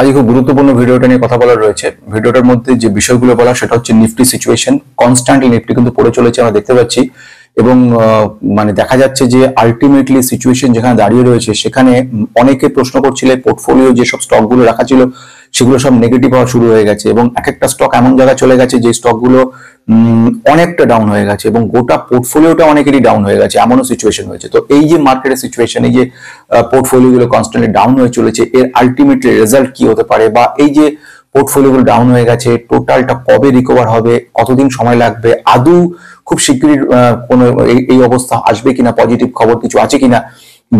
আজকে খুব গুরুত্বপূর্ণ ভিডিওটা নিয়ে কথা বলার রয়েছে। ভিডিওটার মধ্যে যে বিষয়গুলো বলা সেটা হচ্ছে নিফটি সিচুয়েশন। কনস্ট্যান্টলি নিফটি কিন্তু পড়ে চলেছে, আমরা দেখতে পাচ্ছি। এবং মানে দেখা যাচ্ছে যে আলটিমেটলি সিচুয়েশন যেখানে দাঁড়িয়ে রয়েছে সেখানে অনেকে প্রশ্ন করছিল পোর্টফোলিও যেসব স্টকগুলো রাখা ছিল সেগুলো সব নেগেটিভ হওয়া শুরু হয়ে গেছে, এবং এক একটা স্টক এমন জায়গায় চলে গেছে যে স্টকগুলো অনেকটা ডাউন হয়ে গেছে এবং গোটা পোর্টফোলিওটা অনেকেরই ডাউন হয়ে গেছে, এমনও সিচুয়েশন হয়েছে। তো এই যে মার্কেটের সিচুয়েশন, এই যে পোর্টফোলিওগুলো কনস্ট্যান্টলি ডাউন হয়ে চলেছে, এর আলটিমেটলি রেজাল্ট কি হতে পারে, বা এই যে পোর্টফোলিওগুলো ডাউন হয়ে গেছে টোটালটা কবে রিকভার হবে, কতদিন সময় লাগবে, আদৌ খুব শীঘ্রই কোনো এই অবস্থা আসবে কিনা, পজিটিভ খবর কিছু আছে কিনা,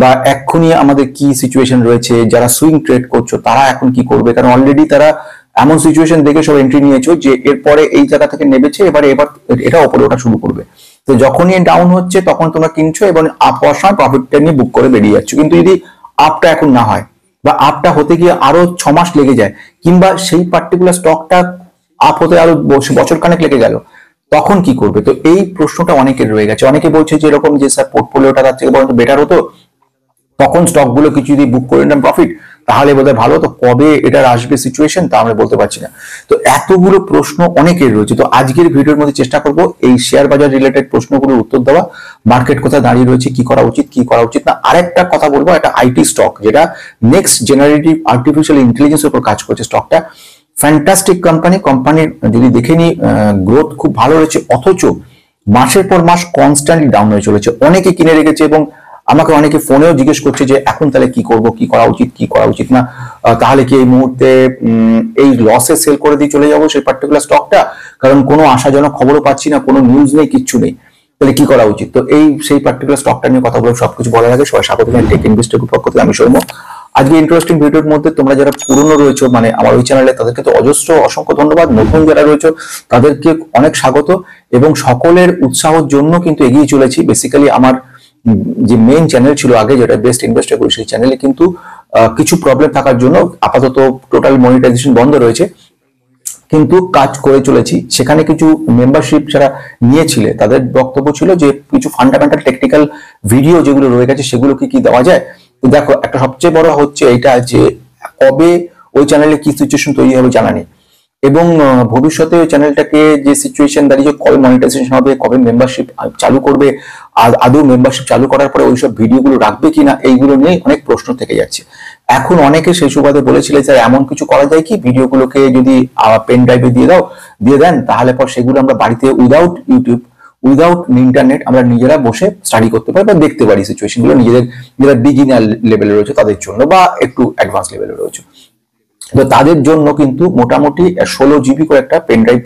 বা এক্ষুনি আমাদের কি সিচুয়েশন রয়েছে, যারা সুইং ট্রেড করছো তারা এখন কি করবে, কারণ অলরেডি তারা এমন সিচুয়েশন দেখে সব এন্ট্রি নিয়েছো যে এরপরে এই জায়গা থেকে নেমেছে, এবার এটা ওপরে ওঠা শুরু করবে। তো যখনই ডাউন হচ্ছে তখন তোমরা কিনছো এবং আপ হওয়ার সময় প্রফিটটা নিয়ে বুক করে বেরিয়ে যাচ্ছ। কিন্তু যদি আপটা এখন না হয় বা আপটা হতে গিয়ে আরো 6 মাস লেগে যায়, কিংবা সেই পার্টিকুলার স্টকটা আপ হতে আরো বছর খানেক লেগে গেল, তখন কি করবে? তো এই প্রশ্নটা অনেকের রয়ে গেছে। অনেকে বলছে যে এরকম যে স্যার পোর্টফোলিওটা তার থেকে বরঞ্চ বেটার হতো, তখন স্টকগুলো কিছু যদি বুক করে নিলাম প্রফিট তাহলে বোধহয় ভালো হতো। কবে এটার আসবে সিচুয়েশন তা আমরা বলতে পারছি না। তো এতগুলো প্রশ্ন অনেকের রয়েছে। তো আজকের ভিডিওর মধ্যে চেষ্টা করব এই শেয়ার বাজার রিলেটেড প্রশ্নগুলোর উত্তর দেওয়া, মার্কেট কোথায় দাঁড়িয়ে রয়েছে, কি করা উচিত কি করা উচিত না। আরেকটা কথা বলবো, একটা আইটি স্টক যেটা নেক্সট জেনারেটিভ আর্টিফিশিয়াল ইন্টেলিজেন্সের উপর কাজ করছে, স্টকটা ফ্যান্টাস্টিক কোম্পানির যদি দেখে নি গ্রোথ খুব ভালো রয়েছে, অথচ মাসের পর মাস কনস্ট্যান্টলি ডাউন হয়ে চলেছে। অনেকে কিনে রেখেছে এবং আমাকে অনেকে ফোনেও জিজ্ঞেস করছে যে এখন তাহলে কি করব, কি করা উচিত কি করা উচিত না, তাহলে কি এই মুহূর্তে এই লসে সেল করে দিয়ে চলে যাবো সেই পার্টিকুলার স্টকটা, কারণ কোনো আশাজনক খবরও পাচ্ছি না, কোনো নিউজ নেই, কিচ্ছু নেই, তাহলে কি করা উচিত। তো সেই পার্টিকুলার স্টকটা নিয়ে কথা বলবো। সবকিছু বলার আগে সবাই স্বাগত জানাই টেক ইনভেস্টর পক্ষ থেকে, আমি সৌম্য। আজকে ইন্টারেস্টিং ভিডিওর মধ্যে তোমরা যারা পুরনো রয়েছে মানে আমার ওই চ্যানেলে, তাদেরকে তো অসংখ্য ধন্যবাদ। নতুন যারা রয়েছে তাদেরকে অনেক স্বাগত, এবং সকলের উৎসাহের জন্য কিন্তু এগিয়ে চলেছি। বেসিক্যালি আমার যে মেইন চ্যানেল ছিল আগে, যেটা বেস্ট ইনভেস্টর করি, সেই চ্যানেলে কিন্তু কিছু প্রবলেম থাকার জন্য আপাতত টোটাল মনিটাইজেশন বন্ধ রয়েছে, কিন্তু কাজ করে চলেছি। সেখানে কিছু মেম্বারশিপ যারা নিয়েছিলে তাদের বক্তব্য ছিল যে কিছু ফান্ডামেন্টাল টেকনিক্যাল ভিডিও যেগুলো রয়ে গেছে সেগুলোকে কি দেওয়া যায়। তো দেখো, একটা সবচেয়ে বড় হচ্ছে এটা যে কবে ওই চ্যানেলে কি সিচুয়েশন তৈরি হবে জানা নেই, এবং ভবিষ্যতে ওই চ্যানেলটাকে যে সিচুয়েশন দাঁড়িয়ে কবে মনিটাইজেশন হবে, কবে মেম্বারশিপ চালু করবে, আর আদৌ মেম্বারশিপ চালু করার পরে ওইসব ভিডিওগুলো রাখবে কিনা, এইগুলো নিয়ে অনেক প্রশ্ন থেকে যাচ্ছে। এখন অনেকে সেই সুবাদে বলেছিল যে এমন কিছু করা যায় কি, ভিডিওগুলোকে যদি পেন ড্রাইভে দিয়ে দেন তাহলে পর সেগুলো আমরা বাড়িতে উইদাউট ইউটিউব, উইদাউট ইন্টারনেট আমরা নিজেরা বসে স্টাডি করতে পারি বা দেখতে পারি সিচুয়েশনগুলো, যারা বিগিনার লেভেলে রয়েছে তাদের জন্য বা একটু অ্যাডভান্স লেভেলে রয়েছে। তো তাদের জন্য কিন্তু মোটামুটি 16 জিবি করে একটা পেন ড্রাইভ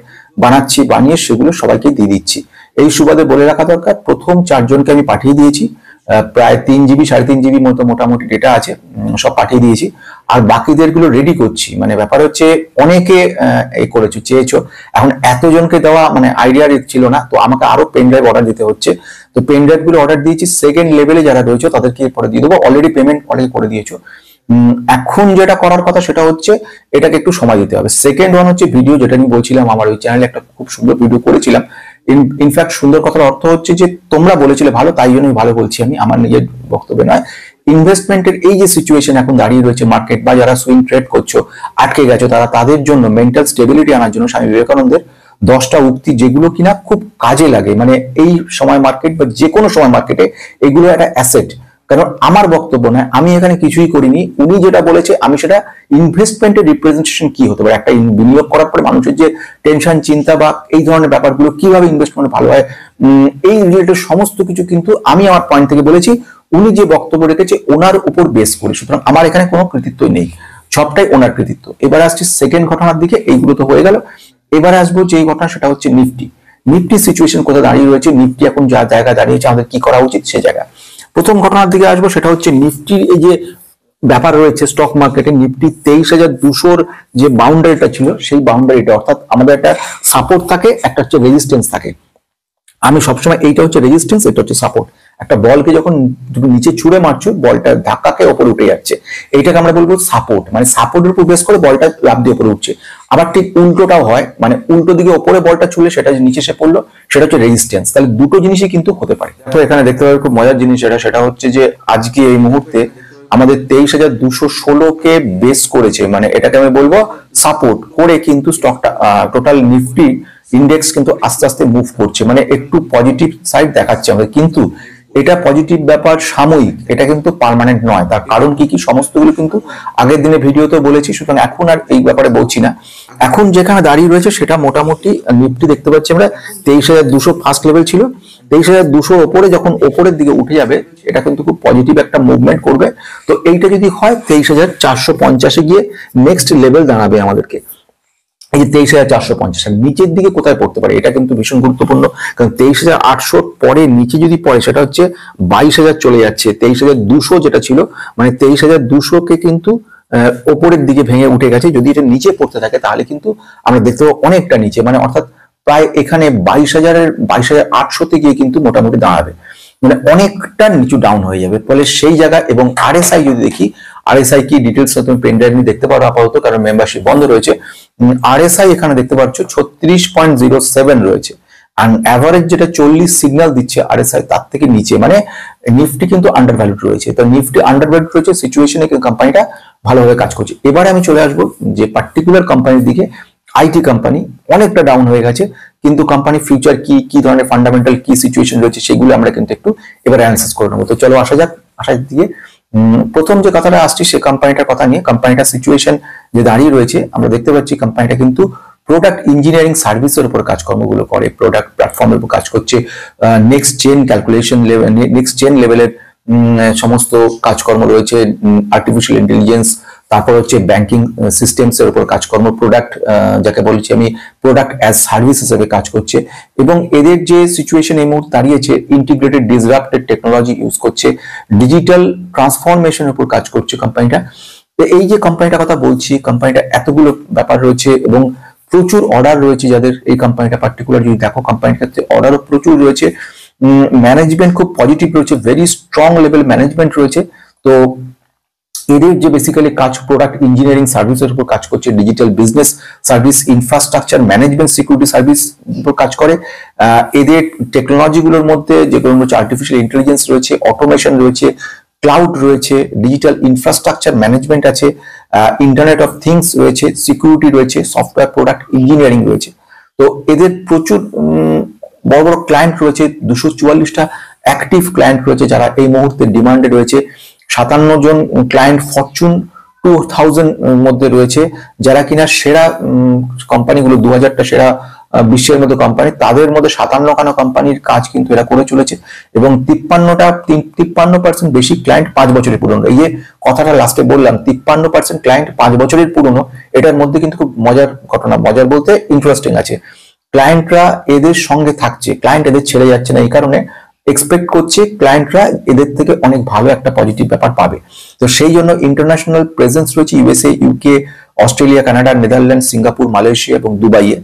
বানিয়ে সেগুলো সবাইকে দিয়ে দিচ্ছি। এই সুবাদে বলে রাখা দরকার, প্রথম 4 জনকে আমি পাঠিয়ে দিয়েছি, প্রায় 3 জিবি 3.5 জিবি মতো মোটামুটি ডেটা আছে, সব পাঠিয়ে দিয়েছি। আর বাকিদের গুলো রেডি করছি। মানে ব্যাপার হচ্ছে অনেকে এই করেছো, চেয়েছো, এখন এতজনকে দেওয়া মানে আইডিয়া ছিল না, তো আমাকে আরো পেন ড্রাইভ অর্ডার দিতে হচ্ছে। তো পেন ড্রাইভ গুলো অর্ডার দিয়েছি, সেকেন্ড লেভেলে যারা রয়েছে তাদেরকে পরে দিয়ে দেবো। অলরেডি পেমেন্ট করে দিয়েছো। এখন যেটা করার কথা সেটা হচ্ছে এটাকে একটু সময় দিতে হবে। সেকেন্ড ওয়ান হচ্ছে ভিডিও, যেটা আমি বলছিলাম আমার ওই চ্যানেলে একটা খুব সুন্দর ভিডিও করেছিলাম। ইনফ্যাক্ট সুন্দর কথার অর্থ হচ্ছে যে তোমরা বলেছিলে ভালো, তাই জন্য ভালো বলছি আমি, আমার নিজের বক্তব্য নয়। ইনভেস্টমেন্টের এই যে সিচুয়েশন এখন দাঁড়িয়ে রয়েছে মার্কেট, বা যারা সুইং ট্রেড করছো আটকে গেছো, তাদের জন্য মেন্টাল স্টেবিলিটি আনার জন্য স্বামী বিবেকানন্দের 10টা উক্তি, যেগুলো কিনা খুব কাজে লাগে। মানে এই সময় মার্কেট বা যে কোনো সময় মার্কেটে এগুলো একটা অ্যাসেট। কারণ আমার বক্তব্য নয়, আমি এখানে কিছুই করিনি, উনি যেটা বলেছে আমি সেটা ইনভেস্টমেন্টের রিপ্রেজেন্টেশন কি হতে পারে, একটা বিনিয়োগ করার পরে মানুষের যে টেনশন চিন্তা বা এই ধরনের ব্যাপারগুলো কিভাবে ইনভেস্টমেন্ট ভালো হয়, এই রিলেটেড সমস্ত কিছু কিন্তু আমি আমার পয়েন্ট থেকে বলেছি। উনি যে বক্তব্য রেখেছে ওনার উপর বেস করে, সুতরাং আমার এখানে কোনো কৃতিত্বই নেই, সবটাই ওনার কৃতিত্ব। এবার আসছি সেকেন্ড ঘটনার দিকে। এইগুলো তো হয়ে গেল, এবার আসবো যে ঘটনা, সেটা হচ্ছে নিফটি সিচুয়েশন কোথায় দাঁড়িয়ে রয়েছে, নিফটি এখন যা জায়গা দাঁড়িয়েছে আমাদের কি করা উচিত সে জায়গা। প্রথম ঘটনার দিকে আসবো, সেটা হচ্ছে নিফটির এই যে ব্যাপার রয়েছে স্টক মার্কেটে, নিফটি 23,200 যে বাউন্ডারিটা ছিল সেই বাউন্ডারিটা, অর্থাৎ আমাদের একটা সাপোর্ট থাকে, একটা হচ্ছে রেজিস্ট্যান্স থাকে। আমি সবসময় এইটা হচ্ছে রেজিস্ট্যান্স, এটা হচ্ছে সাপোর্ট। একটা বলকে যখন নিচে ছুঁড়ে মারছো, বলটা ধাক্কাকে ওপরে উঠে যাচ্ছে, এইটাকে আমরা বলবো সাপোর্ট। মানে সাপোর্টের উপর বেস করে বলটা লাফ দিয়ে ওপরে উঠছে। আবার ঠিক উল্টোটাও হয়, মানে উল্টো দিকে ওপরে বলটা ছুঁড়লে সেটা নিচে এসে পড়লো, সেটা হচ্ছে রেজিস্ট্যান্স। তাহলে দুটো জিনিসই কিন্তু হতে পারে। তো এখানে দেখতে পাবে খুব মজার জিনিস, সেটা হচ্ছে যে আজকে এই মুহূর্তে আমাদের 23,216 কে বেস করেছে, মানে এটাকে আমি বলবো সাপোর্ট করে কিন্তু স্টকটা টোটাল নিফটি ইন্ডেক্স কিন্তু আস্তে আস্তে মুভ করছে, মানে একটু পজিটিভ সাইড দেখাচ্ছে আমাদের। কিন্তু এটা পজিটিভ ব্যাপার সাময়িক, এটা কিন্তু পার্মানেন্ট নয়। তার কারণ কি কি সমস্তগুলো কিন্তু আগের দিনে ভিডিওতে বলেছি, সুতরাং এখন আর এই ব্যাপারে বলছি না। এখন যেখানে দাঁড়িয়ে রয়েছে সেটা মোটামুটি নিফটি দেখতে পাচ্ছি আমরা 23,200 ফার্স্ট লেভেল ছিল, 23,200 ওপরে যখন ওপরের দিকে উঠে যাবে এটা কিন্তু খুব পজিটিভ একটা মুভমেন্ট করবে। তো এইটা যদি হয় 23,450 গিয়ে নেক্সট লেভেল দাঁড়াবে আমাদেরকে। এই যে 23,450 নিচের দিকে কোথায় পড়তে পারে এটা কিন্তু ভীষণ গুরুত্বপূর্ণ, কারণ 23,800 পরে নিচে যদি পড়ে সেটা হচ্ছে 22,000 চলে যাচ্ছে। 23,200 যেটা ছিল, মানে 23,200 কে কিন্তু ওপরের দিকে ভেঙে উঠে গেছে। যদি এটা নিচে পড়তে থাকে তাহলে কিন্তু আমরা দেখতে পাবো অনেকটা নিচে, মানে অর্থাৎ প্রায় এখানে 22,800 গিয়ে কিন্তু মোটামুটি দাঁড়াবে, মানে অনেকটা নিচু ডাউন হয়ে যাবে। ফলে সেই জায়গা এবং আরএসআই যদি দেখি, আরএসআই কি ডিটেলস তুমি পেন ড্রাইভ নিয়ে দেখতে পারো আপাতত, কারণ মেম্বারশিপ বন্ধ রয়েছে। আরএসআই এখানে দেখতে পাচ্ছ 36.07 রয়েছে, আর অ্যাভারেজ যেটা 40 সিগন্যাল দিচ্ছে আরএসআই তার থেকে নিচে, মানে নিফটি কিন্তু আন্ডার ভ্যালুড রয়েছে। তো নিফটি আন্ডার ভ্যালুড রয়েছে সিচুয়েশনে কোম্পানিটা ভালোভাবে কাজ করছে। এবারে আমি চলে আসবো যে পার্টিকুলার কোম্পানির দিকে। আইটি কোম্পানি অনেকটা ডাউন হয়ে গেছে, কিন্তু কোম্পানি ফিউচার কি কি ধরনের ফান্ডামেন্টাল কি সিচুয়েশন রয়েছে সেগুলো আমরা কিন্তু একটু এবার অ্যানালাইসিস করে নেবো। তো চলো আসা যাক, আসার দিকে প্রথম যে কথাটা আসছি সে কোম্পানিটার কথা নিয়ে। কোম্পানিটার সিচুয়েশন যে দাঁড়িয়ে রয়েছে আমরা দেখতে পাচ্ছি কোম্পানিটা কিন্তু প্রোডাক্ট ইঞ্জিনিয়ারিং সার্ভিসের উপর কাজকর্মগুলো করে, প্রোডাক্ট প্ল্যাটফর্মের উপর কাজ করছে, next gen calculation level, next gen লেভেলের সমস্ত কাজকর্ম রয়েছে, আর্টিফিশিয়াল ইন্টেলিজেন্স, তারপর হচ্ছে ব্যাংকিং সিস্টেমস এর উপর কাজকর্ম, প্রোডাক্ট যাকে বলছি আমি প্রোডাক্ট অ্যাজ সার্ভিস হিসেবে কাজ করছে। এবং এদের যে সিচুয়েশন এই মুহূর্তে দাঁড়িয়েছে, ইন্টিগ্রেটেড ডিসরাপ্টেড টেকনোলজি ইউজ করছে, ডিজিটাল ট্রান্সফরমেশনের উপর কাজ করছে কোম্পানিটা। তো এই যে কোম্পানিটার কথা বলছি, কোম্পানিটা এতগুলো ব্যাপার রয়েছে এবং প্রচুর অর্ডার রয়েছে যাদের। এই কোম্পানিটা পার্টিকুলার যদি দেখো, কোম্পানির ক্ষেত্রে অর্ডারও প্রচুর রয়েছে, ম্যানেজমেন্ট খুব পজিটিভ রয়েছে, ভেরি স্ট্রং লেভেল ম্যানেজমেন্ট রয়েছে। তো এদের যে বেসিক্যালি কাজ প্রোডাক্ট ইঞ্জিনিয়ারিং সার্ভিসের উপর কাজ করছে, digital business service, infrastructure management, security service উপর কাজ করে। এদের টেকনোলজিগুলোর মধ্যে যেগুলো হচ্ছে আর্টিফিশিয়াল ইন্টেলিজেন্স রয়েছে, অটোমেশন রয়েছে, ক্লাউড রয়েছে, ডিজিটাল ইনফ্রাস্ট্রাকচার ম্যানেজমেন্ট আছে, ইন্টারনেট অফ থিংস রয়েছে, সিকিউরিটি রয়েছে, সফটওয়্যার প্রোডাক্ট ইঞ্জিনিয়ারিং রয়েছে। তো এদের প্রচুর বড় বড় ক্লায়েন্ট রয়েছে, 244টা অ্যাক্টিভ ক্লায়েন্ট রয়েছে যারা এই মুহূর্তে ডিমান্ডে রয়েছে। 57 জন ক্লায়েন্ট ফরচুন 2000 মধ্যে রয়েছে, যারা কিনা সেরা কোম্পানিগুলো, 2000টা সেরা বিশ্বের মধ্যে কোম্পানি, তাদের মধ্যে 57খানা কোম্পানির কাজ কিন্তু এরা করে চলেছে। এবং 53% বেশি ক্লায়েন্ট 5 বছরের পুরনো। এই যে কথাটা লাস্টে বললাম 53% ক্লায়েন্ট 5 বছরের পুরনো, এটার মধ্যে কিন্তু খুব মজার ঘটনা, মজার বলতে ইন্টারেস্টিং আছে। ক্লায়েন্টরা এদের সঙ্গে থাকছে, ক্লায়েন্ট এদের ছেড়ে যাচ্ছে না, এই কারণে এক্সপেক্ট করছে ক্লায়েন্টরা এদের থেকে অনেক ভালো একটা পজিটিভ ব্যাপার পাবে। তো সেই জন্য ইন্টারন্যাশনাল প্রেজেন্স রয়েছে USA, UK, Australia, Canada, Netherland, Singapore, Malaysia এবং দুবাইয়ে।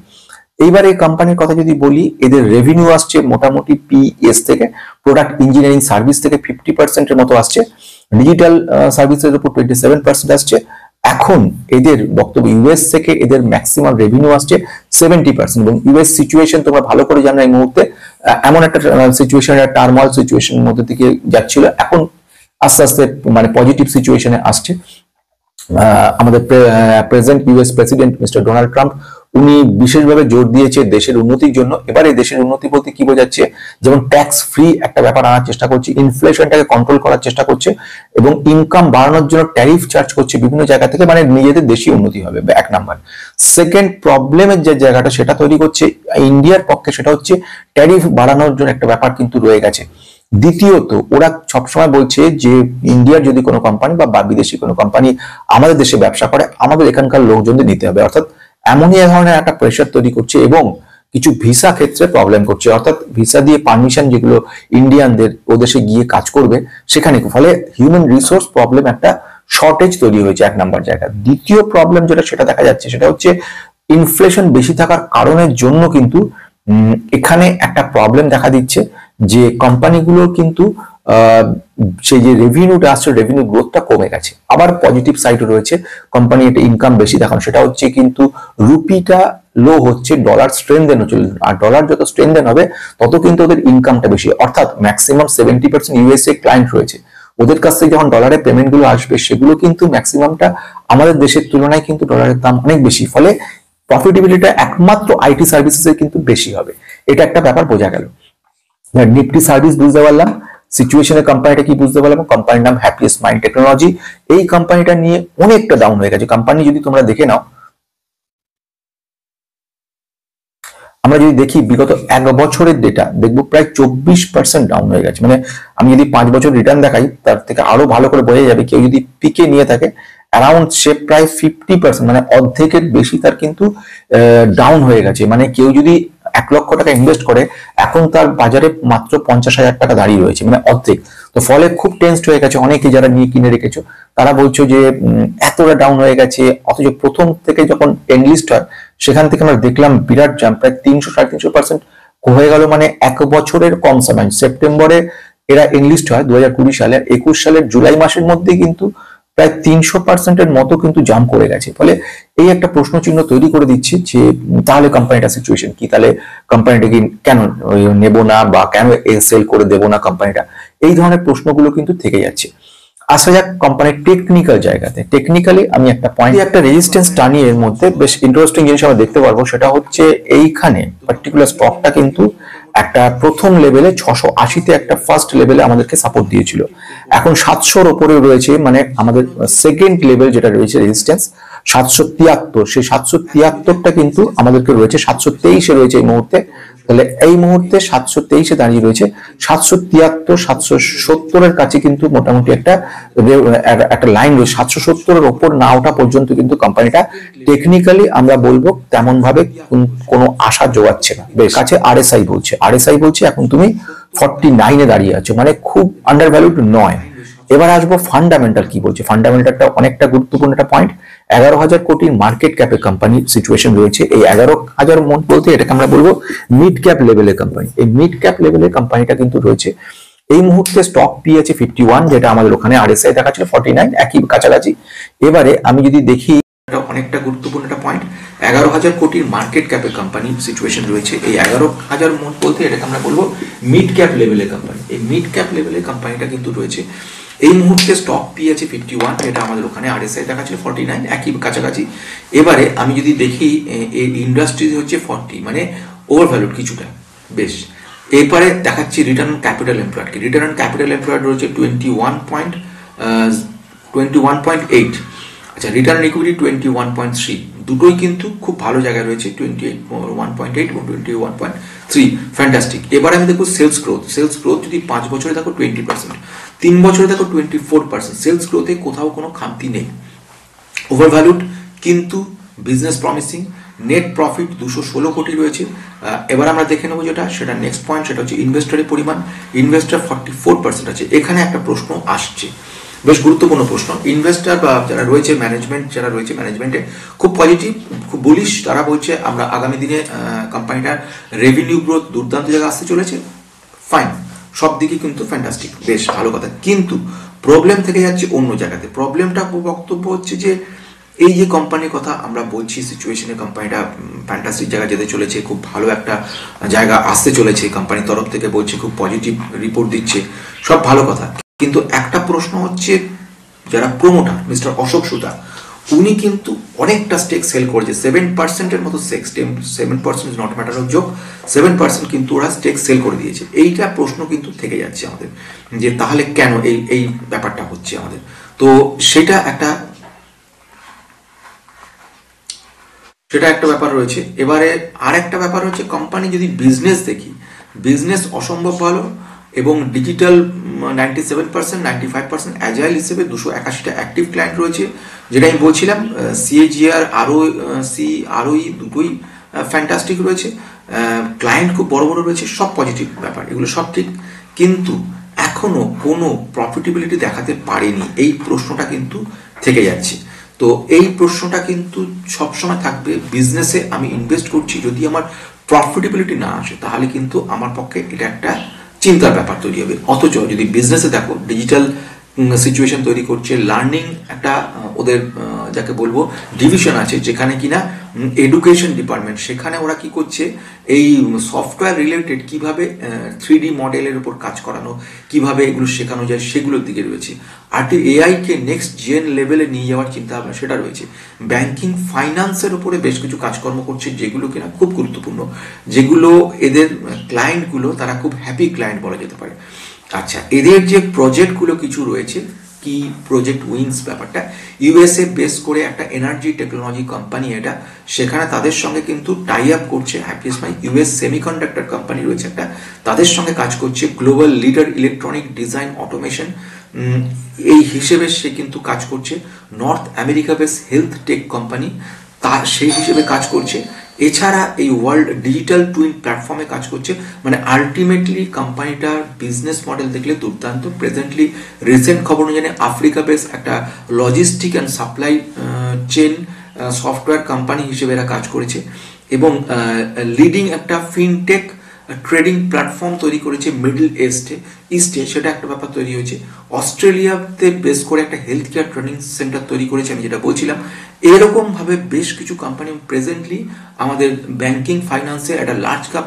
এইবার এই কোম্পানির কথা যদি বলি, এদের রেভিনিউ আসছে মোটামুটি পিএস থেকে, প্রোডাক্ট ইঞ্জিনিয়ারিং সার্ভিস থেকে 50% মতো আসছে, ডিজিটাল সার্ভিসের উপর 27% আসছে। এখন এদের বক্তব্য ইউএস থেকে এদের ম্যাক্সিমাম রেভিনিউ আসছে 70%। এবং ইউএস সিচুয়েশন তোমরা ভালো করে জানো, এই মুহূর্তে এমন একটা সিচুয়েশন, টার্মোয়াল সিচুয়েশনের মধ্যে দিকে যাচ্ছিল, এখন আস্তে আস্তে মানে পজিটিভ সিচুয়েশনে আসছে। আমাদের present US president mister Donald Trump, উনি বিশেষভাবে জোর দিয়েছে দেশের উন্নতির জন্য। এবারে দেশের উন্নতি বলতে কি বোঝাচ্ছে, যেমন ট্যাক্স ফ্রি একটা ব্যাপার আনার চেষ্টা করছে, ইনফ্লেশনটাকে কন্ট্রোল করার চেষ্টা করছে, এবং ইনকাম বাড়ানোর জন্য ট্যারিফ চার্জ করছে বিভিন্ন জায়গা থেকে, মানে নিজেদের দেশি উন্নতি হবে, এক নাম্বার। সেকেন্ড প্রবলেমের যে জায়গাটা সেটা তৈরি করছে ইন্ডিয়ার পক্ষে, সেটা হচ্ছে ট্যারিফ বাড়ানোর জন্য একটা ব্যাপার কিন্তু রয়ে গেছে। দ্বিতীয়ত, ওরা সবসময় বলছে যে ইন্ডিয়ার যদি কোনো কোম্পানি বা বিদেশি কোনো কোম্পানি আমাদের দেশে ব্যবসা করে, আমাদের এখানকার লোকজনদের নিতে হবে, অর্থাৎ এমনই এক ধরনের একটা প্রেশার তৈরি করছে। এবং কিছু ভিসা ক্ষেত্রে প্রবলেম করছে, অর্থাৎ ভিসা দিয়ে পারমিশন যেগুলো ইন্ডিয়ানদের ও দেশে গিয়ে কাজ করবে সেখানে, ফলে হিউম্যান রিসোর্স প্রবলেম একটা শর্টেজ তৈরি হয়েছে এক নাম্বার জায়গা। দ্বিতীয় প্রবলেম যেটা সেটা দেখা যাচ্ছে সেটা হচ্ছে ইনফ্লেশন বেশি থাকার কারণের জন্য কিন্তু এখানে একটা প্রবলেম দেখা দিচ্ছে যে কোম্পানিগুলোর কিন্তু সেই যে রেভিনিউটা আসছে, রেভিনিউ গ্রোথটা কমে গেছে। আবার পজিটিভ সাইডও রয়েছে, কোম্পানি একটা ইনকাম বেশি দেখানো, সেটা হচ্ছে কিন্তু রুপিটা লো হচ্ছে, ডলার স্ট্রেনদেন হচ্ছে, আর ডলার যত স্ট্রেনদেন হবে তত কিন্তু ওদের ইনকামটা বেশি। অর্থাৎ ম্যাক্সিমাম 70% ইউএসএ ক্লায়েন্ট রয়েছে, ওদের কাছ থেকে যখন ডলারের পেমেন্ট গুলো আসবে সেগুলো কিন্তু ম্যাক্সিমামটা আমাদের দেশের তুলনায় কিন্তু ডলারের দাম অনেক বেশি, ফলে প্রফিটেবিলিটিটা একমাত্র আইটি সার্ভিসেসের কিন্তু বেশি হবে। এটা একটা ব্যাপার বোঝা গেল। নিফটি সার্ভিস বুঝতে পারলাম, সিচুয়েশনের কোম্পানিটা কি বুঝতে পারলাম, কোম্পানির নাম হ্যাপিয়েস্ট মাইন্ড টেকনোলজি। এই কোম্পানিটা নিয়ে অনেকটা ডাউন হয়ে গেছে। কোম্পানি যদি তোমরা দেখে নাও, আমরা যদি দেখি বিগত 1 বছরের ডেটা দেখবো প্রায় 24% ডাউন হয়ে গেছে। মানে আমি যদি 5 বছর রিটার্ন দেখাই তার থেকে আরো ভালো করে বোঝা যাবে। কেউ যদি পিকে নিয়ে থাকে অ্যারাউন্ড সে প্রায় 50%, মানে অর্ধেকের বেশি তার কিন্তু ডাউন হয়ে গেছে। মানে কেউ যদি 1 লক্ষ টাকা ইনভেস্ট করে এখন তার বাজারে মাত্র 50,000 টাকা দাঁড়িয়ে রয়েছে, মানে অর্ধেক। তো ফলে খুব টেন্সড হয়ে গেছে। অনেকে যারা নিয়ে কিনে রেখেছো তারা বলছো যে এতটা ডাউন হয়ে গেছে, অথচ প্রথম থেকে যখন এনলিস্ট হয় সেখান থেকে আমরা দেখলাম বিরাট জাম্প, প্রায় 300-350% হয়ে গেল। মানে 1 বছরের কম সময়, সেপ্টেম্বরে এরা এনলিস্ট হয় 2020 সালে, 21 সালের জুলাই মাসের মধ্যে কিন্তু প্রায় 300%-এর মতো কিন্তু জাম্প করে গেছে। ফলে এই একটা প্রশ্ন চিহ্ন তৈরি করে দিচ্ছে যে তাহলে কোম্পানিটা সিচুয়েশন কি, তাহলে কোম্পানিটাকে কেন নেব না বা কেন সেল করে দেবো না কোম্পানিটা, এই ধরনের প্রশ্নগুলো কিন্তু থেকে যাচ্ছে। আসা যাক কোম্পানির টেকনিক্যাল জায়গাতে। টেকনিক্যালি আমি একটা পয়েন্ট, একটা রেজিস্ট্যান্স টানি এর মধ্যে বেশ ইন্টারেস্টিং জিনিস আমরা দেখতে পারবো। সেটা হচ্ছে এইখানে পার্টিকুলার স্টকটা কিন্তু একটা প্রথম লেভেলে 680-তে একটা ফার্স্ট লেভেলে আমাদেরকে সাপোর্ট দিয়েছিল, এখন 700-র উপরে রয়েছে। মানে আমাদের সেকেন্ড লেভেল যেটা রয়েছে রেজিস্ট্যান্স 773, সেই 773টা কিন্তু আমাদেরকে রয়েছে 723-এ রয়েছে এই মুহূর্তে। তাহলে এই মুহূর্তে 723-এ দাঁড়িয়ে রয়েছে। 773-770-এর কাছে কিন্তু মোটামুটি একটা লাইন রয়েছে। 770-এর ওপর না ওঠা পর্যন্ত কিন্তু কোম্পানিটা টেকনিক্যালি আমরা বলবো তেমন ভাবে কোনো আশা জোগাচ্ছে না। বেশ কাছে আরএসআই বলছে এখন তুমি 49-এ দাঁড়িয়ে আছো, মানে খুব আন্ডার ভ্যালুড নয়। এবার আসবো ফান্ডামেন্টাল কি বলছে। ফান্ডামেন্টালটা অনেকটা গুরুত্বপূর্ণ একটা পয়েন্ট। 11,000 কোটির মার্কেট ক্যাপে কোম্পানি সিচুয়েশন রয়েছে। এই 11,000 বলতে এটাকে আমরা বলবো মিড ক্যাপ লেভেলের কোম্পানি। এই মিড ক্যাপ লেভেলের কোম্পানিটা কিন্তু রয়েছে। এই মুহূর্তে স্টক পি আছে 51, যেটা আমাদের ওখানে আরএসআই দেখাচ্ছিল 49, একই কাছাকাছি। এবারে আমি যদি দেখি, অনেকটা গুরুত্বপূর্ণ একটা পয়েন্ট, 11,000 কোটির মার্কেট ক্যাপে কোম্পানি সিচুয়েশন রয়েছে। এই 11,000 বলতে এটাকে আমরা বলবো মিড ক্যাপ লেভেলের কোম্পানি। এই মিড ক্যাপ লেভেলের কোম্পানিটা কিন্তু রয়েছে। এই মুহূর্তে স্টক পি আছে 51, যেটা আমাদের ওখানে আরএসআই দেখাচ্ছিল 49, একই কাছাকাছি। এবারে আমি যদি দেখি এই ইন্ডাস্ট্রি হচ্ছে 40, মানে ওভার ভ্যালুড কিছুটা বেশ। এরপরে দেখাচ্ছি return on capital employed. Return on capital employed রয়েছে 21.8। আচ্ছা, রিটার্ন অন ইকুইটি 21.3, দুটোই কিন্তু খুব ভালো জায়গায় রয়েছে, 21.8 এবং 21.3, ফ্যান্টাস্টিক। এবার আমি দেখবো সেলস গ্রোথ যদি 5 বছরে দেখো 20%, 3 বছরে দেখো 24%। সেলস গ্রোথে কোথাও কোনো খামতি নেই। ওভার ভ্যালুড কিন্তু বিজনেস প্রমিসিং। নেট প্রফিট 216 কোটি রয়েছে। এবার আমরা দেখে নেবো সেটা নেক্সট পয়েন্ট, সেটা হচ্ছে ইনভেস্টরের পরিমাণ। ইনভেস্টর 44% আছে। এখানে একটা প্রশ্ন আসছে, বেশ গুরুত্বপূর্ণ প্রশ্ন। ইনভেস্টর বা যারা রয়েছে ম্যানেজমেন্ট, যারা রয়েছে ম্যানেজমেন্টে খুব পজিটিভ, খুব বুলিশ। তারা বলছে আমরা আগামী দিনে কোম্পানিটার রেভিনিউ গ্রোথ দুর্দান্ত জায়গায় আসতে চলেছে। ফাইন, সব দিকে কিন্তু ফ্যান্টাস্টিক, বেশ ভালো কথা। কিন্তু প্রবলেম থেকে যাচ্ছে অন্য জায়গাতে। প্রবলেমটা বক্তব্য হচ্ছে যে এই যে কোম্পানির কথা আমরা বলছি, সিচুয়েশনে কোম্পানিটা ফ্যান্টাস্টিক জায়গায় যেতে চলেছে, খুব ভালো একটা জায়গা আসতে চলেছে, কোম্পানির তরফ থেকে বলছে, খুব পজিটিভ রিপোর্ট দিচ্ছে, সব ভালো কথা। কিন্তু একটা প্রশ্ন হচ্ছে, যারা প্রমোটার মিস্টার অশোক সুতা, উনি কিন্তু অনেকটা স্টেক সেল করেছে, 7%-এর মতো stake. 7% is not matter of joke, 7% কিন্তু ওরা স্টেক সেল করে দিয়েছে। এইটা প্রশ্ন কিন্তু থেকে যাচ্ছে আমাদের, যে তাহলে কেন এই ব্যাপারটা হচ্ছে আমাদের। তো সেটা একটা ব্যাপার রয়েছে। এবারে আর একটা ব্যাপার হচ্ছে, কোম্পানি যদি বিজনেস দেখি, বিজনেস অসম্ভব ভালো এবং ডিজিটাল 97%, 95% অ্যাজাইল হিসেবে 281টা অ্যাক্টিভ ক্লায়েন্ট রয়েছে। যেটা আমি বলছিলাম, সিএজিআর আরওই দুটোই ফ্যান্টাস্টিক রয়েছে। ক্লায়েন্ট খুব বড় বড় রয়েছে, সব পজিটিভ ব্যাপার, এগুলো সব ঠিক। কিন্তু এখনো কোনো প্রফিটেবিলিটি দেখাতে পারেনি, এই প্রশ্নটা কিন্তু থেকে যাচ্ছে। তো এই প্রশ্নটা কিন্তু সবসময় থাকবে। বিজনেসে আমি ইনভেস্ট করছি, যদি আমার প্রফিটেবিলিটি না আসে তাহলে কিন্তু আমার পক্ষে এটা একটা চিন্তার ব্যাপার তৈরি হবে। অথচ যদি বিজনেসে দেখো ডিজিটাল সিচুয়েশন তৈরি করছে, লার্নিং একটা ওদের যাকে বলবো ডিভিশন আছে, যেখানে কিনা এডুকেশন ডিপার্টমেন্ট, সেখানে ওরা কি করছে এই সফটওয়্যার রিলেটেড কিভাবে 3D মডেলের উপর কাজ করানো, কিভাবে এগুলো শেখানো যায় সেগুলোর দিকে রয়েছে। আর এআই কে নেক্সট জেন লেভেলে নিয়ে যাওয়ার চিন্তা ভাবনা সেটা রয়েছে। ব্যাংকিং ফাইন্যান্সের উপরে বেশ কিছু কাজকর্ম করছে যেগুলো কিনা খুব গুরুত্বপূর্ণ, যেগুলো এদের ক্লায়েন্টগুলো তারা খুব হ্যাপি ক্লায়েন্ট বলা যেতে পারে। আচ্ছা, এদের যে প্রজেক্টগুলো কিছু রয়েছে, কি প্রজেক্ট উইংস ব্যাপারটা, ইউএসএ বেস করে একটা এনার্জি টেকনোলজি কোম্পানি এটা, সেখানে তাদের সঙ্গে কিন্তু টাই আপ করছে হ্যাপিয়েস্ট মাই ইউএস সেমিকন্ডাক্টর কোম্পানি রয়েছে একটা, তাদের সঙ্গে কাজ করছে global leader electronic design automation এই হিসেবে সে কিন্তু কাজ করছে। North America base health tech company তার সেই হিসেবে কাজ করছে। এছাড়া এই ওয়ার্ল্ড ডিজিটাল টুইন প্ল্যাটফর্মে কাজ করছে। মানে আলটিমেটলি কোম্পানিটার বিজনেস মডেল দেখলে দুর্দান্ত। প্রেজেন্টলি রিসেন্ট খবর অনুযায়ী আফ্রিকা বেস একটা logistic and supply chain software company হিসেবে এরা কাজ করেছে, এবং লিডিং একটা ফিনটেক ট্রেডিং প্ল্যাটফর্ম তৈরি করেছে মিডল ইস্টে, সেটা একটা ব্যাপার তৈরি হয়েছে। অস্ট্রেলিয়াতে বেস করে একটা হেলথ কেয়ার ট্রেনিং সেন্টার তৈরি করেছে, আমি যেটা বলছিলাম। এরকম ভাবে বেশ কিছু কোম্পানি প্রেজেন্টলি আমাদের ব্যাংকিং ফাইন্যান্সের একটা লার্জ কাপ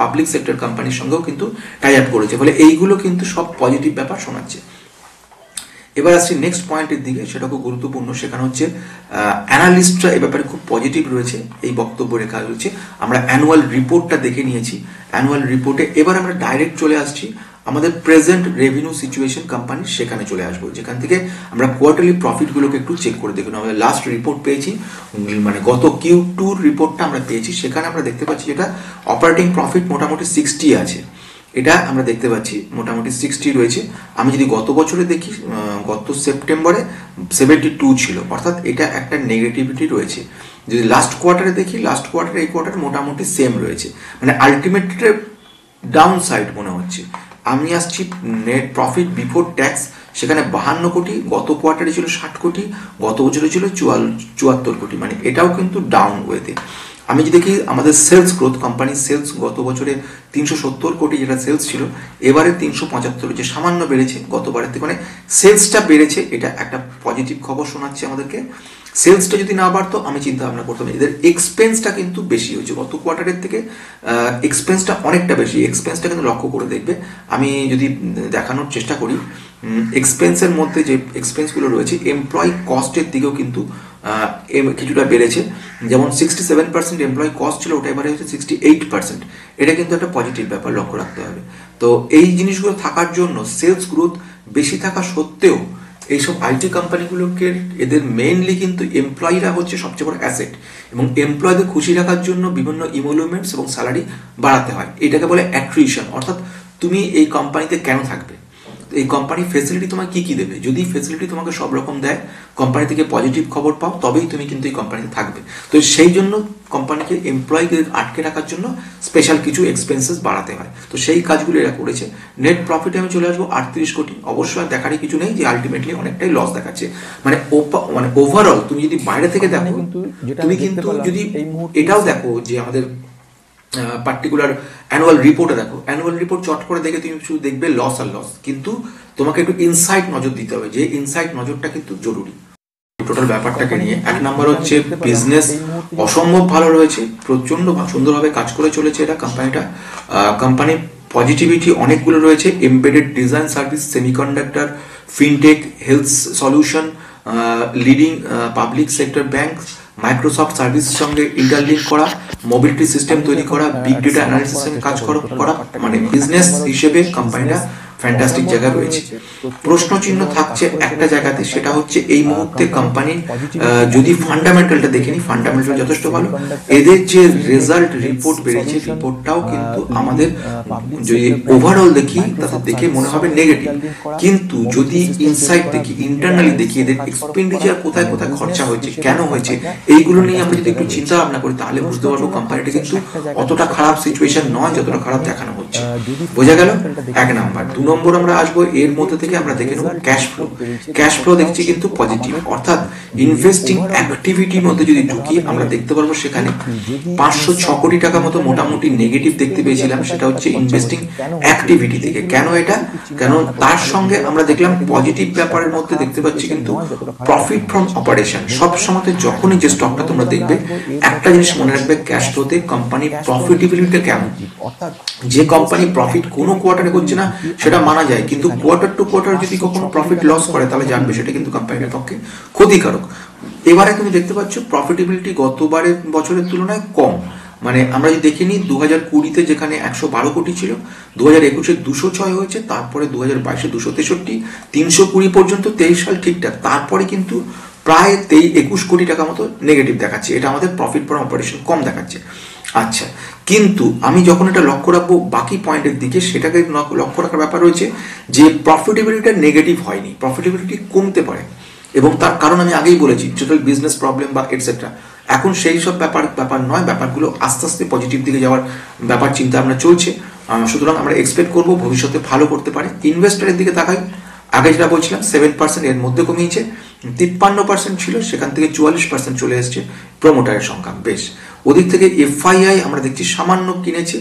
পাবলিক সেক্টর কোম্পানির সঙ্গেও কিন্তু টাই আপ করেছে, ফলে এইগুলো কিন্তু সব পজিটিভ ব্যাপার শোনাচ্ছে। এবার আসছি নেক্সট পয়েন্টের দিকে, সেটা খুব গুরুত্বপূর্ণ। সেখানে হচ্ছে অ্যানালিস্টরা এ ব্যাপারে খুব পজিটিভ রয়েছে, এই বক্তব্য রেখা রয়েছে। আমরা অ্যানুয়াল রিপোর্টটা দেখে নিয়েছি। অ্যানুয়াল রিপোর্টে এবার আমরা ডাইরেক্ট চলে আসছি আমাদের প্রেজেন্ট রেভিনিউ সিচুয়েশন কোম্পানির, সেখানে চলে আসবো, যেখান থেকে আমরা কোয়ার্টারলি প্রফিটগুলোকে একটু চেক করে দেখুন। আমরা লাস্ট রিপোর্ট পেয়েছি, মানে গত Q2 রিপোর্টটা আমরা পেয়েছি, সেখানে আমরা দেখতে পাচ্ছি যেটা অপারেটিং প্রফিট মোটামুটি 60 আছে, এটা আমরা দেখতে পাচ্ছি মোটামুটি 60 রয়েছে। আমি যদি গত বছরে দেখি, গত সেপ্টেম্বরে 72 ছিল, অর্থাৎ এটা একটা নেগেটিভিটি রয়েছে। যদি লাস্ট কোয়ার্টারে দেখি, লাস্ট কোয়ার্টারে এই কোয়ার্টার মোটামুটি সেম রয়েছে, মানে আলটিমেটলি ডাউন সাইড মনে হচ্ছে। আমি আসছি নেট প্রফিট বিফোর ট্যাক্স, সেখানে 52 কোটি, গত কোয়ার্টারে ছিল 60 কোটি, গত বছরে ছিল 74 কোটি, মানে এটাও কিন্তু ডাউন ওয়েতে। আমি যদি দেখি আমাদের সেলস গ্রোথ, কোম্পানির সেলস গত বছরে 370 কোটি যেটা সেলস ছিল, এবারে 375 হয়েছে, সামান্য বেড়েছে গতবারের থেকে, মানে সেলসটা বেড়েছে, এটা একটা পজিটিভ খবর শোনাচ্ছে আমাদেরকে। সেলসটা যদি না বাড়তো আমি চিন্তা ভাবনা করতাম। এদের এক্সপেন্সটা কিন্তু বেশি হয়েছে গত কোয়ার্টারের থেকে, এক্সপেন্সটা অনেকটা বেশি। এক্সপেন্সটা কিন্তু লক্ষ্য করে দেখবে, আমি যদি দেখানোর চেষ্টা করি, এক্সপেন্সের মধ্যে যে এক্সপেন্সগুলো রয়েছে, এমপ্লয়ি কস্টের দিকেও কিন্তু কিছুটা বেড়েছে। যেমন 67% এমপ্লয়ি কস্ট ছিল, ওটা এবারে হচ্ছে 68%। এটা কিন্তু একটা পজিটিভ ব্যাপার, লক্ষ্য রাখতে হবে। তো এই জিনিসগুলো থাকার জন্য সেলস গ্রোথ বেশি থাকা সত্ত্বেও এইসব আইটি কোম্পানিগুলোকে এদের মেইনলি কিন্তু এমপ্লয়িরা হচ্ছে সবচেয়ে বড় অ্যাসেট, এবং এমপ্লয়ীদের খুশি রাখার জন্য বিভিন্ন ইমোলুমেন্টস এবং স্যালারি বাড়াতে হয়। এটাকে বলে অ্যাট্রিশন, অর্থাৎ তুমি এই কোম্পানিতে কেন থাকবে, এই কোম্পানি ফেসিলিটি তোমাকে কি কি দেবে। যদি ফেসিলিটি তোমাকে সব রকম দেয়, কোম্পানি থেকে পজিটিভ খবর পাও, তবেই তুমি কিন্তু এই কোম্পানিতে থাকবে। তো সেই জন্য কোম্পানিকে এমপ্লয়ীকে আটকে রাখার জন্য স্পেশাল কিছু এক্সপেন্সেস বাড়াতে হয়। তো সেই কাজগুলো এরা করেছে। নেট প্রফিটে আমি চলে আসবো 38 কোটি। অবশ্যই দেখারই কিছু নেই যে আলটিমেটলি অনেকটাই লস দেখাচ্ছে। মানে ওভারঅল তুমি যদি বাইরে থেকে দেখো, তুমি কিন্তু যদি এটাও দেখো যে আমাদের পার্টিকুলার অ্যানুয়াল রিপোর্টে দেখো, অ্যানুয়াল রিপোর্ট চট করে দেখে তুমি শুধু দেখবে লস আর লস, কিন্তু তোমাকে একটু ইনসাইট নজর দিতে হবে, যে ইনসাইট নজরটা কিন্তু জরুরি টোটাল ব্যাপারটাকে নিয়ে। এক নাম্বার হচ্ছে বিজনেস অসম্ভব ভালো রয়েছে, প্রচন্ড সুন্দরভাবে কাজ করে চলেছে এটা কোম্পানিটা। কোম্পানির পজিটিভিটি অনেকগুলো রয়েছে, embedded design service, semiconductor, fintech, health solution, leading public sector bank, Microsoft সার্ভিসের সঙ্গে ইন্টারলিঙ্ক করা, মোবিলিটি সিস্টেম তৈরি করা, বিগ ডেটা অ্যানালিসিসের কাজ করা, মানে বিজনেস হিসেবে কোম্পানিটা ফ্যান্টাস্টিক জায়গায় রয়েছে। প্রশ্ন চিহ্ন থাকছে একটা জায়গাতে, সেটা হচ্ছে এই মুহূর্তে কোম্পানির যদি ফান্ডামেন্টালটা দেখে নি, ফান্ডামেন্টাল যথেষ্ট ভালো। এদের যে রেজাল্ট রিপোর্ট বেরিয়েছে, রিপোর্টটাও কিন্তু আমাদের যদি ওভারঅল দেখি তাতে দেখে মনে হবে নেগেটিভ, কিন্তু যদি ইনসাইড দেখি, ইন্টারনালি দেখি, এদের এক্সপেন্ডিচার কোথায় কোথায় খরচা হয়েছে, কেন হয়েছে, এইগুলো নিয়ে আমরা যদি একটু চিন্তা ভাবনা করি, তাহলে বুঝতে পারবো কোম্পানিটা কিন্তু অতটা খারাপ সিচুয়েশন নয় যতটা খারাপ দেখানো হচ্ছে। বোঝা গেল এক নাম্বার। 2 নম্বর আমরা আসবো, এর মধ্যে থেকে আমরা দেখে নেবো ক্যাশ ফ্লো। ক্যাশ ফ্লো দেখছি কিন্তু পজিটিভ, অর্থাৎ ইনভেস্টিং অ্যাক্টিভিটির মধ্যে যদি ঢুকি আমরা দেখতে পারবো সেখানে 506 কোটি টাকা মতো মোটামুটি নেগেটিভ দেখতে পেয়েছিলাম, সেটা হচ্ছে ইনভেস্টিং অ্যাক্টিভিটি থেকে। কেন এটা? কারণ তার সঙ্গে আমরা দেখলাম পজিটিভ ব্যাপারের মধ্যে দেখতে পাচ্ছি কিন্তু প্রফিট ফ্রম অপারেশন। সব সময় যখনই যে স্টকটা তোমরা দেখবে একটা জিনিস মনে রাখবে, ক্যাশ ফ্লোতে কোম্পানির প্রফিটেবিলিটি কেমন। যে কোম্পানি প্রফিট কোনো কোয়ার্টারে করছে না সেটা মানা যায়, কিন্তু কোয়ার্টার টু কোয়ার্টার যদি কখনো প্রফিট লস করে তাহলে জানবে সেটা কিন্তু কোম্পানির পক্ষে ক্ষতিকারক। এবারে তুমি দেখতে পাচ্ছ প্রফিটেবিলিটি গতবারের বছরের তুলনায় কম। মানে আমরা যদি দেখে নিই 2020-তে যেখানে 112 কোটি ছিল, 2021-এ 206 হয়েছে, তারপরে 2022-এ 263, 320 পর্যন্ত 23 সাল ঠিকঠাক, তারপরে কিন্তু প্রায় 21 কোটি টাকা মতো নেগেটিভ দেখাচ্ছে। এটা আমাদের প্রফিট ফ্রম অপারেশন কম দেখাচ্ছে। আচ্ছা, কিন্তু আমি যখন এটা লক্ষ্য রাখবো বাকি পয়েন্টের দিকে, সেটাকে লক্ষ্য রাখার ব্যাপার রয়েছে যে প্রফিটেবিলিটি নেগেটিভ হয়নি, প্রফিটেবিলিটি কমতে পারে। এবং তার কারণ আমি আগেই বলেছি, টোটাল বিজনেস প্রবলেম বা এটসেট্রা। এখন সেই সব ব্যাপার নয়, ব্যাপারগুলো আস্তে আস্তে পজিটিভ দিকে যাওয়ার ব্যাপার চিন্তা ভাবনা চলছে। সুতরাং আমরা এক্সপেক্ট করবো ভবিষ্যতে ভালো করতে পারে। ইনভেস্টরের দিকে তাকাই, আগে যেটা বলছিলাম 7% এর মধ্যে কমিয়েছে, 53% ছিল, সেখান থেকে 44% চলে এসছে প্রমোটারের সংখ্যা। বেশ, ওদিক থেকে এফআইআই আমরা দেখছি সামান্য কিনেছে,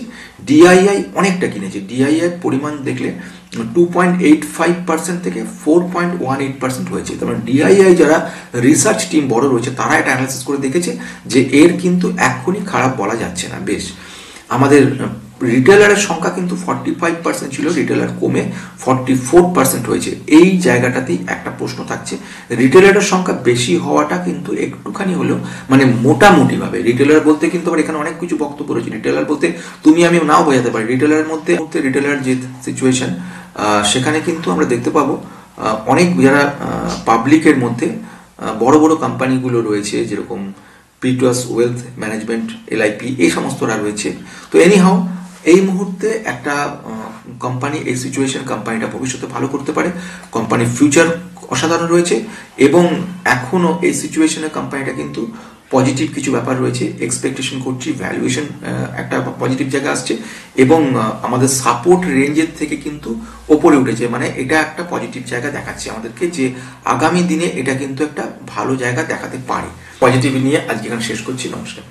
ডিআইআই অনেকটা কিনেছে। ডিআইআই পরিমাণ দেখলে 2.85% থেকে 4.18% হয়েছে। তারপরে ডিআইআই যারা রিসার্চ টিম বড় রয়েছে তারা এটা অ্যানালাইসিস করে দেখেছে যে এর কিন্তু এখনই খারাপ বলা যাচ্ছে না। বেশ, আমাদের রিটেলারের সংখ্যা কিন্তু 45% ছিল, রিটেলার কমে 44% হয়েছে। এই জায়গাটাতেই একটা প্রশ্ন থাকছে, রিটেলারের সংখ্যা বেশি হওয়াটা কিন্তু একটুখানি হলেও মানে মোটামুটি ভাবে, রিটেলার বলতে কিন্তু আবার এখানে অনেক কিছু বক্তব্য রয়েছে। রিটেলার বলতে তুমি আমি নাও বোঝাতে পারি। রিটেলারের মধ্যে রিটেলার যে সিচুয়েশন, সেখানে কিন্তু আমরা দেখতে পাবো অনেক যারা পাবলিকের মধ্যে বড় বড় কোম্পানিগুলো রয়েছে, যেরকম পিটুয়াস ওয়েলথ ম্যানেজমেন্ট, এলআইপি, এই সমস্তরা রয়েছে। তো এনিহাউ এই মুহূর্তে একটা কোম্পানি, এই সিচুয়েশন কোম্পানিটা ভবিষ্যতে ভালো করতে পারে, কোম্পানির ফিউচার অসাধারণ রয়েছে, এবং এখনো এই সিচুয়েশনে কোম্পানিটা কিন্তু পজিটিভ কিছু ব্যাপার রয়েছে। এক্সপেকটেশন করছি ভ্যালুয়েশন একটা পজিটিভ জায়গা আসছে, এবং আমাদের সাপোর্ট রেঞ্জের থেকে কিন্তু ওপরে উঠেছে। মানে এটা একটা পজিটিভ জায়গা দেখাচ্ছে আমাদেরকে যে আগামী দিনে এটা কিন্তু একটা ভালো জায়গা দেখাতে পারে। পজিটিভ নিয়ে আজকে এখানে শেষ করছি। নমস্কার।